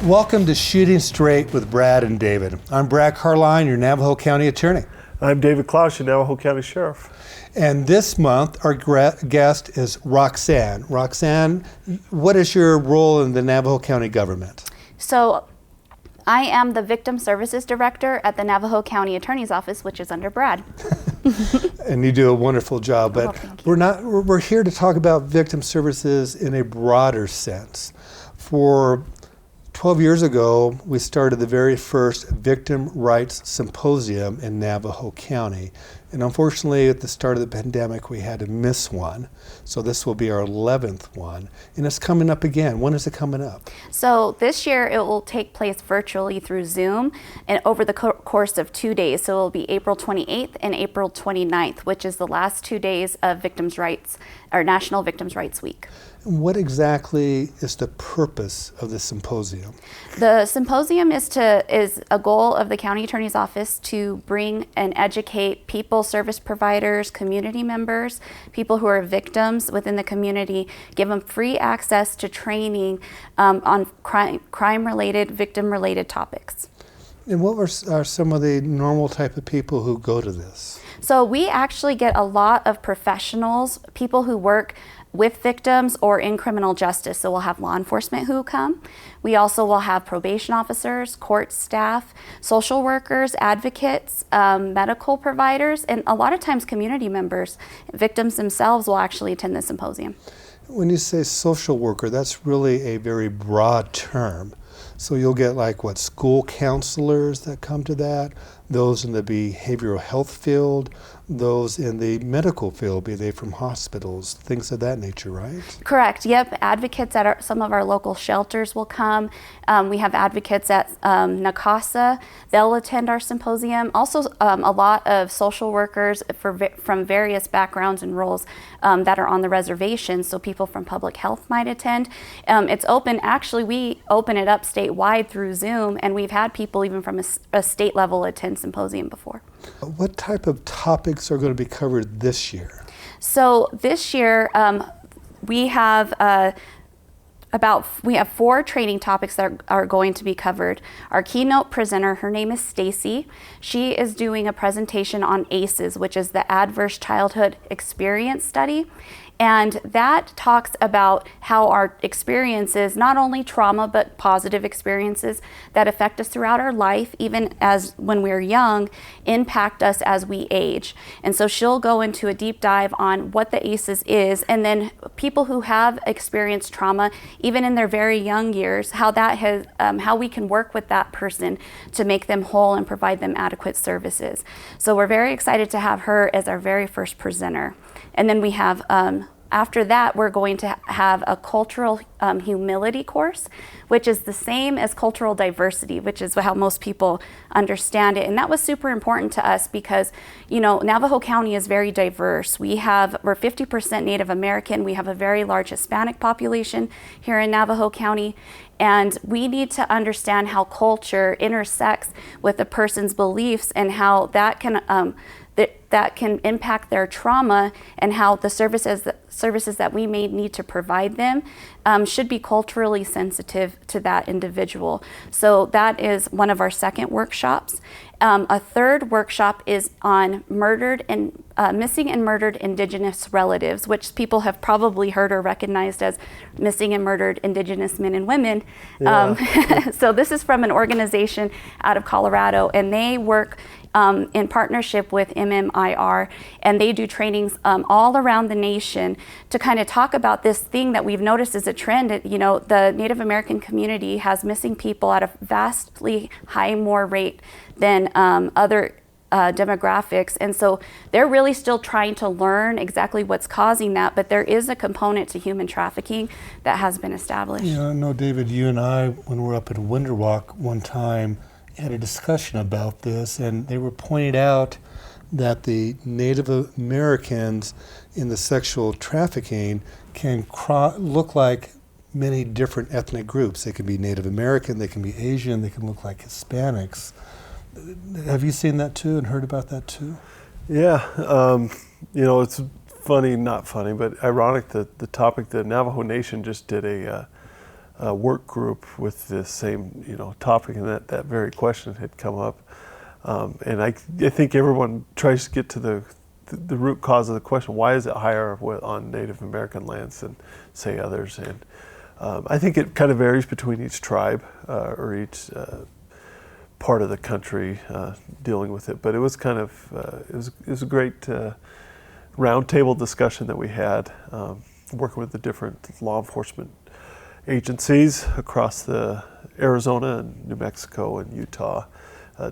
Welcome to Shooting Straight with Brad and David. I'm Brad Carlyon, your Navajo County Attorney. I'm David Clouse, your Navajo County Sheriff. And this month, our guest is Roxanne. Roxanne, what is your role in the Navajo County government? So, I am the Victim Services Director at the Navajo County Attorney's Office, which is under Brad. And you do a wonderful job, but we're here to talk about victim services in a broader sense. For 12 years ago, we started the very first Victim Rights Symposium in Navajo County. And unfortunately, at the start of the pandemic, we had to miss one. So this will be our 11th one. And it's coming up again. When is it coming up? So this year, it will take place virtually through Zoom and over the course of 2 days. So it will be April 28th and April 29th, which is the last 2 days of Victims' Rights, or National Victims' Rights Week. What exactly is the purpose of the symposium? The symposium is a goal of the county attorney's office to bring and educate people, service providers, community members, people who are victims within the community, give them free access to training on crime-related, victim-related topics. And what are some of the normal type of people who go to this? So we actually get a lot of professionals, people who work with victims or in criminal justice. So we'll have law enforcement who come. We also will have probation officers, court staff, social workers, advocates, medical providers, and a lot of times community members. Victims themselves will actually attend the symposium. When you say social worker, that's really a very broad term. So you'll get school counselors that come to that, those in the behavioral health field, those in the medical field, be they from hospitals, things of that nature, right? Correct, yep. Advocates at some of our local shelters will come. We have advocates at NACASA. They'll attend our symposium. Also, a lot of social workers from various backgrounds and roles that are on the reservation, so people from public health might attend. It's open. Actually, we open it up statewide through Zoom, and we've had people even from a state level attend symposium before. What type of topics are going to be covered this year? So this year we have 4 training topics that are going to be covered. Our keynote presenter, her name is Stacy. She is doing a presentation on ACEs, which is the Adverse Childhood Experience Study. And that talks about how our experiences, not only trauma, but positive experiences that affect us throughout our life, even as when we're young, impact us as we age. And so she'll go into a deep dive on what the ACEs is, and then people who have experienced trauma, even in their very young years, how that has, how we can work with that person to make them whole and provide them adequate services. So we're very excited to have her as our very first presenter. And then we have, after that, we're going to have a cultural humility course, which is the same as cultural diversity, which is how most people understand it. And that was super important to us because, Navajo County is very diverse. We're 50% Native American. We have a very large Hispanic population here in Navajo County. And we need to understand how culture intersects with a person's beliefs and how that can impact their trauma, and how the services that we may need to provide them should be culturally sensitive to that individual. So that is one of our second workshops. A third workshop is on missing and murdered Indigenous relatives, which people have probably heard or recognized as missing and murdered Indigenous men and women. Yeah. So this is from an organization out of Colorado, and they work in partnership with MMIR, and they do trainings all around the nation to kind of talk about this thing that we've noticed is a trend. The Native American community has missing people at a vastly more rate than other demographics, and so they're really still trying to learn exactly what's causing that, but there is a component to human trafficking that has been established. I know, David, you and I, when we were up in Winterwalk one time, had a discussion about this, and they were pointing out that the Native Americans in the sexual trafficking can look like many different ethnic groups. They can be Native American, they can be Asian, they can look like Hispanics. Have you seen that too and heard about that too? Yeah, it's funny, not funny, but ironic that the topic, the Navajo Nation just did a work group with the same topic, and that very question had come up. And I think everyone tries to get to the root cause of the question: why is it higher on Native American lands than, say, others? And I think it kind of varies between each tribe or each part of the country dealing with it. But it was kind of it was a great roundtable discussion that we had, working with the different law enforcement agencies across the Arizona and New Mexico and Utah,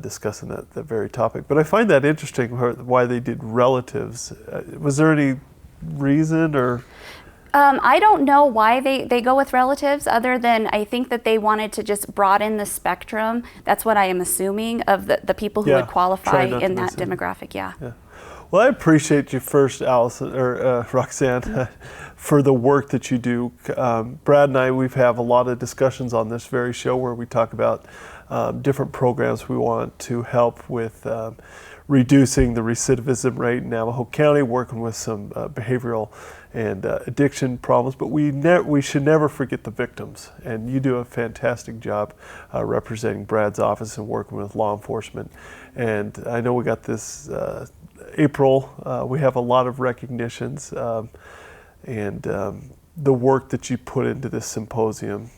discussing that very topic. But I find that interesting, why they did relatives. Was there any reason or? I don't know why they go with relatives, other than I think that they wanted to just broaden the spectrum. That's what I am assuming of the people who would qualify in that demographic. Yeah. Well, I appreciate you first, Allison or Roxanne, for the work that you do. Brad and I, we've have a lot of discussions on this very show where we talk about different programs we want to help with reducing the recidivism rate in Navajo County, working with some behavioral and addiction problems, but we should never forget the victims. And you do a fantastic job representing Brad's office and working with law enforcement. And I know we got this April, we have a lot of recognitions, and the work that you put into this symposium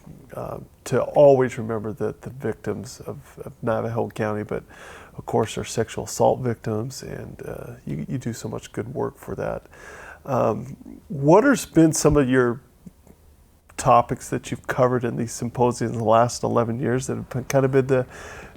to always remember the victims of Navajo County, but of course our sexual assault victims, and you do so much good work for that. What has been some of your topics that you've covered in these symposiums in the last 11 years that have kind of been the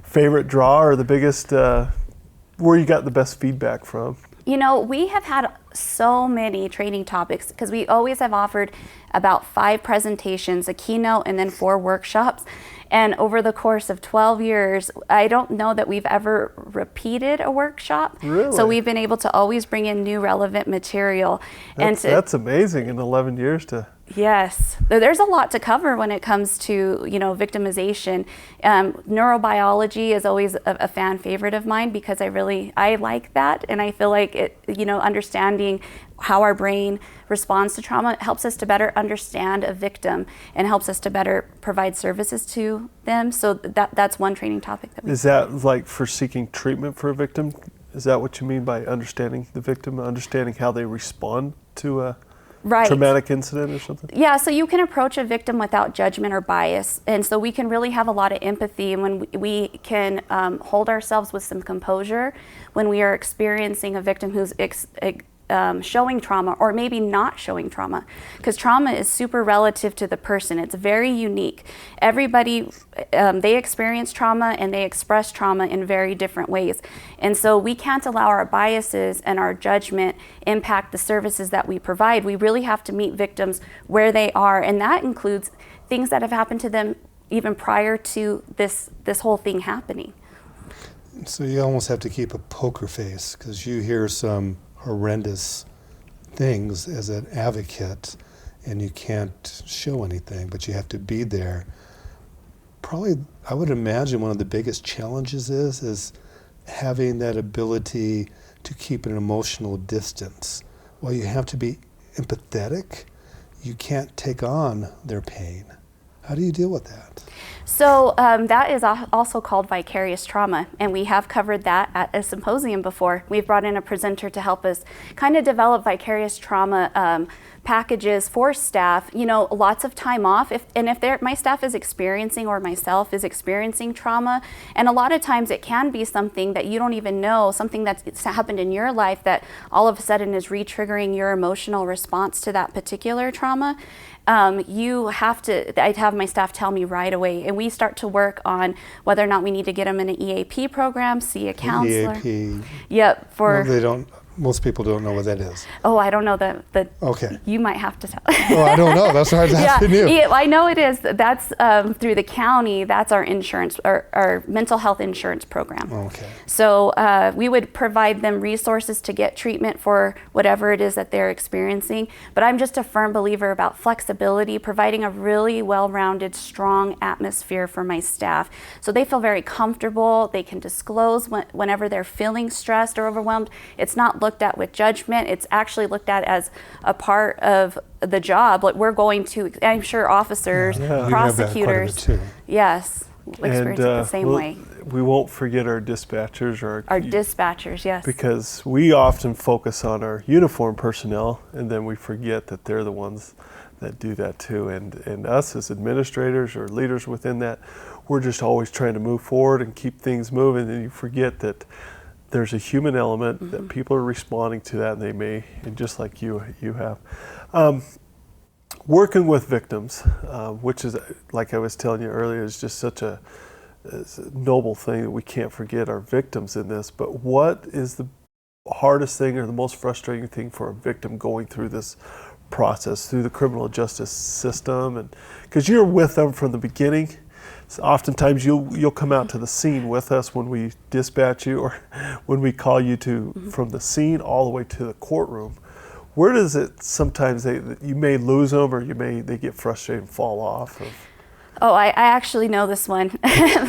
favorite draw or the biggest, where you got the best feedback from? We have had so many training topics because we always have offered about 5 presentations, a keynote, and then 4 workshops. And over the course of 12 years, I don't know that we've ever repeated a workshop. Really? So we've been able to always bring in new relevant material. That's amazing in 11 years to... Yes, there's a lot to cover when it comes to victimization. Neurobiology is always a fan favorite of mine because I like that, and I feel like it, understanding how our brain responds to trauma helps us to better understand a victim and helps us to better provide services to them. So that's one training topic that we. Is that like for seeking treatment for a victim? Is that what you mean by understanding the victim, understanding how they respond to a traumatic incident or something? Yeah, so you can approach a victim without judgment or bias. And so we can really have a lot of empathy, and when we can hold ourselves with some composure when we are experiencing a victim who's showing trauma or maybe not showing trauma, because trauma is super relative to the person. It's very unique. Everybody, they experience trauma and they express trauma in very different ways. And so we can't allow our biases and our judgment impact the services that we provide. We really have to meet victims where they are, and that includes things that have happened to them even prior to this whole thing happening. So you almost have to keep a poker face because you hear some horrendous things as an advocate and you can't show anything, but you have to be there. Probably, I would imagine one of the biggest challenges is having that ability to keep an emotional distance. While you have to be empathetic, you can't take on their pain. How do you deal with that? So that is also called vicarious trauma, and we have covered that at a symposium before. We've brought in a presenter to help us kind of develop vicarious trauma packages for staff. Lots of time off. If my staff is experiencing or myself is experiencing trauma, and a lot of times it can be something that you don't even know, something that's happened in your life that all of a sudden is re-triggering your emotional response to that particular trauma. I'd have my staff tell me right away, and we start to work on whether or not we need to get them in an EAP program, see a counselor. EAP. Yep. They don't. Most people don't know what that is. Oh, I don't know that. Okay. You might have to tell. Oh, I don't know. That's why I was asking you. Yeah, I know it is. That's through the county. That's our insurance, our mental health insurance program. Okay. So we would provide them resources to get treatment for whatever it is that they're experiencing. But I'm just a firm believer about flexibility, providing a really well-rounded, strong atmosphere for my staff, so they feel very comfortable. They can disclose whenever they're feeling stressed or overwhelmed. It's not looked at with judgment. It's actually looked at as a part of the job. Like we're going to, I'm sure officers, We have that quite a bit prosecutors, too. yes, experience it the same way. We won't forget our dispatchers Our dispatchers, yes. because we often focus on our uniformed personnel, and then we forget that they're the ones that do that too. And us as administrators or leaders within that, we're just always trying to move forward and keep things moving, and you forget that there's a human element, that people are responding to that, and they may, and just like you have. Working with victims, which is, like I was telling you earlier, is just such a noble thing that we can't forget our victims in this. But what is the hardest thing or the most frustrating thing for a victim going through this process, through the criminal justice system? And because you're with them from the beginning, so oftentimes you'll come out to the scene with us when we dispatch you, or when we call you to from the scene all the way to the courtroom. Where does it sometimes you may lose them, or they get frustrated and fall off of? Oh, I actually know this one.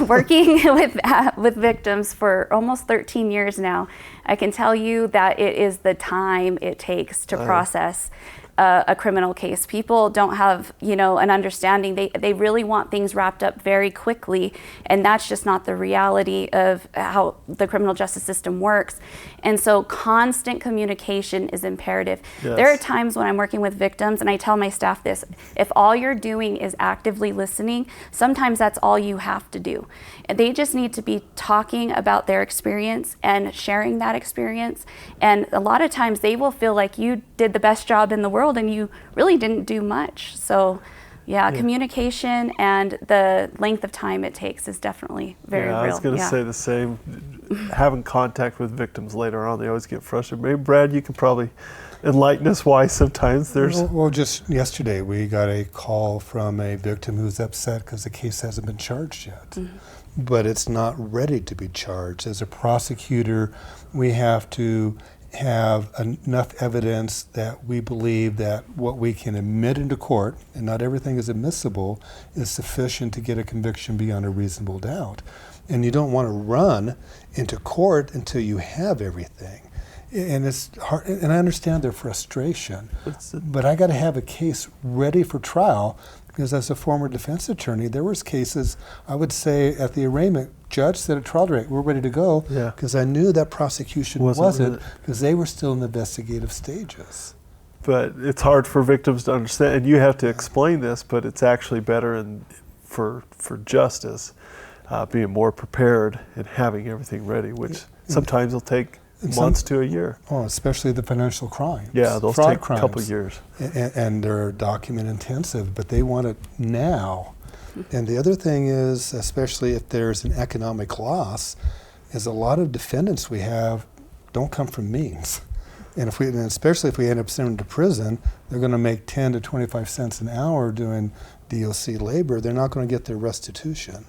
Working with victims for almost 13 years now, I can tell you that it is the time it takes to process a criminal case. People don't have, an understanding. They really want things wrapped up very quickly, and that's just not the reality of how the criminal justice system works. And so constant communication is imperative. Yes. There are times when I'm working with victims, and I tell my staff this: if all you're doing is actively listening, sometimes that's all you have to do. And they just need to be talking about their experience and sharing that experience. And a lot of times they will feel like you did the best job in the world and you really didn't do much. So yeah, communication and the length of time it takes is definitely very real. I was going to say the same. Having contact with victims later on, they always get frustrated. Maybe Brad, you can probably enlighten us why sometimes there's... Well, just yesterday we got a call from a victim who's upset because the case hasn't been charged yet. But it's not ready to be charged. As a prosecutor, we have to have enough evidence that we believe that what we can admit into court, and not everything is admissible, is sufficient to get a conviction beyond a reasonable doubt. And you don't want to run into court until you have everything. And it's hard, and I understand their frustration, but I got to have a case ready for trial, because as a former defense attorney, there was cases, I would say at the arraignment, judge said at trial date, we're ready to go, because I knew that prosecution wasn't, because they were still in the investigative stages. But it's hard for victims to understand, and you have to explain this, but it's actually better for justice, being more prepared and having everything ready, which sometimes will take months to a year. Oh, especially the financial crimes. Yeah, those fraud take crimes. a couple of years. And they're document intensive, but they want it now. And the other thing is, especially if there's an economic loss, is a lot of defendants we have don't come from means. And especially if we end up sending them to prison, they're going to make 10 to 25 cents an hour doing DOC labor. They're not going to get their restitution.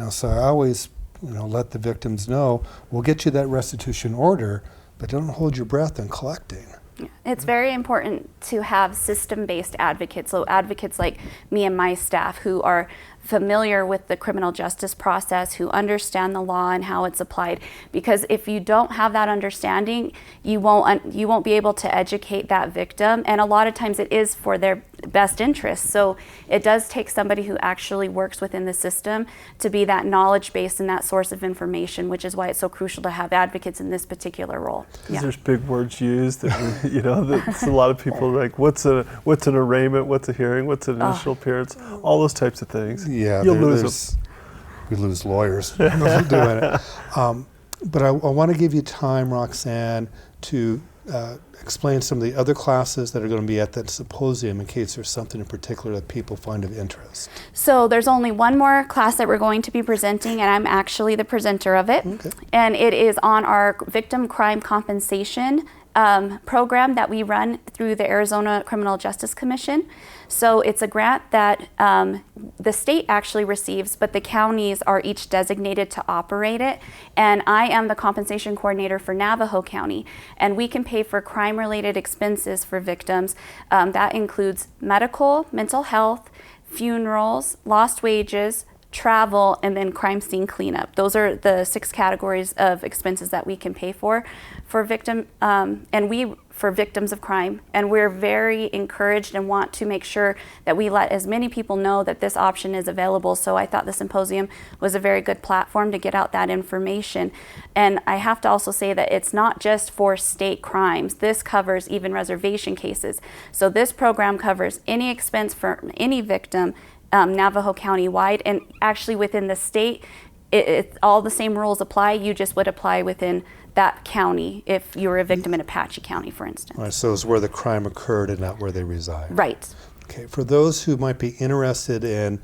So I always let the victims know, we'll get you that restitution order, but don't hold your breath on collecting. It's very important to have system-based advocates, so advocates like me and my staff who are familiar with the criminal justice process, who understand the law and how it's applied. Because if you don't have that understanding, you won't be able to educate that victim, and a lot of times it is for their best interest. So it does take somebody who actually works within the system to be that knowledge base and that source of information, which is why it's so crucial to have advocates in this particular role. Because there's big words used that that's a lot of people are like, what's an arraignment, what's a hearing, what's an initial appearance, all those types of things. Yeah, you'll lose them. We lose lawyers doing it. But I want to give you time, Roxanne, to explain some of the other classes that are going to be at that symposium in case there's something in particular that people find of interest. So there's only one more class that we're going to be presenting, and I'm actually the presenter of it. Okay. And it is on our victim crime compensation program that we run through the Arizona Criminal Justice Commission. So it's a grant that the state actually receives, but the counties are each designated to operate it. And I am the compensation coordinator for Navajo County. And we can pay for crime-related expenses for victims. That includes medical, mental health, funerals, lost wages, travel, and then crime scene cleanup. Those are the 6 categories of expenses that we can pay for victim. And we for victims of crime, and we're very encouraged and want to make sure that we let as many people know that this option is available. So I thought the symposium was a very good platform to get out that information. And I have to also say that it's not just for state crimes. This covers even reservation cases. So this program covers any expense for any victim, Navajo County wide, and actually within the state, all the same rules apply. You just would apply within that county if you were a victim in Apache County, for instance. All right, so it's where the crime occurred and not where they reside. Right. Okay, for those who might be interested in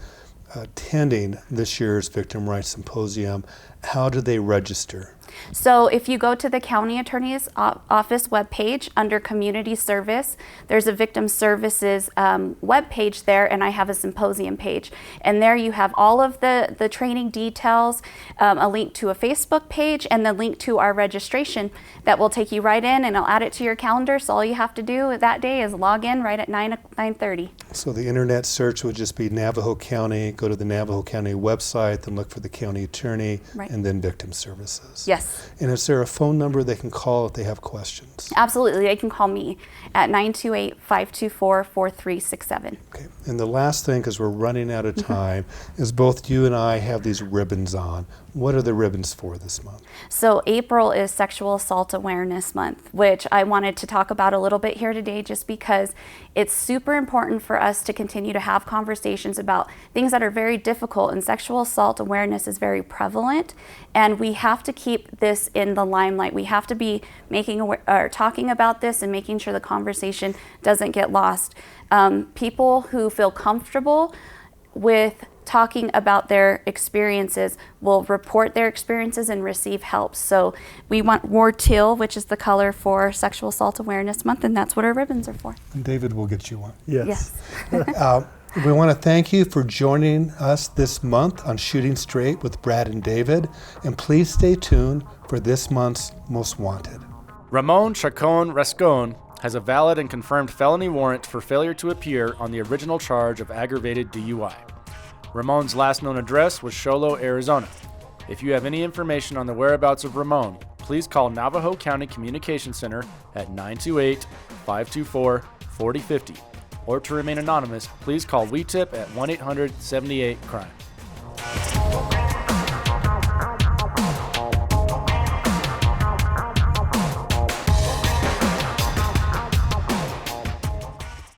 attending this year's Victim Rights Symposium, how do they register? So if you go to the county attorney's office webpage under community service, there's a victim services webpage there, and I have a symposium page. And there you have all of the training details, a link to a Facebook page, and the link to our registration that will take you right in, and I'll add it to your calendar. So all you have to do that day is log in right at 9:30. So the internet search would just be Navajo County, go to the Navajo County website, then look for the county attorney, Right. and then victim services. Yes. And is there a phone number they can call if they have questions? Absolutely. They can call me at 928-524-4367. Okay. And the last thing, because we're running out of time, is both you and I have these ribbons on. What are the ribbons for this month? So April is Sexual Assault Awareness Month, which I wanted to talk about a little bit here today just because it's super important for us to continue to have conversations about things that are very difficult, and sexual assault awareness is very prevalent, and we have to keep this in the limelight. We have to be talking about this and making sure the conversation doesn't get lost. People who feel comfortable with talking about their experiences will report their experiences and receive help. So we want War Teal, which is the color for Sexual Assault Awareness Month, and that's what our ribbons are for. And David will get you one. Yes. We want to thank you for joining us this month on Shooting Straight with Brad and David, and please stay tuned for this month's Most Wanted. Ramon Chacon Rascon has a valid and confirmed felony warrant for failure to appear on the original charge of aggravated DUI. Ramon's last known address was Sholo, Arizona. If you have any information on the whereabouts of Ramon, please call Navajo County Communication Center at 928-524-4050. Or to remain anonymous, please call WeTip at 1-800-78-CRIME.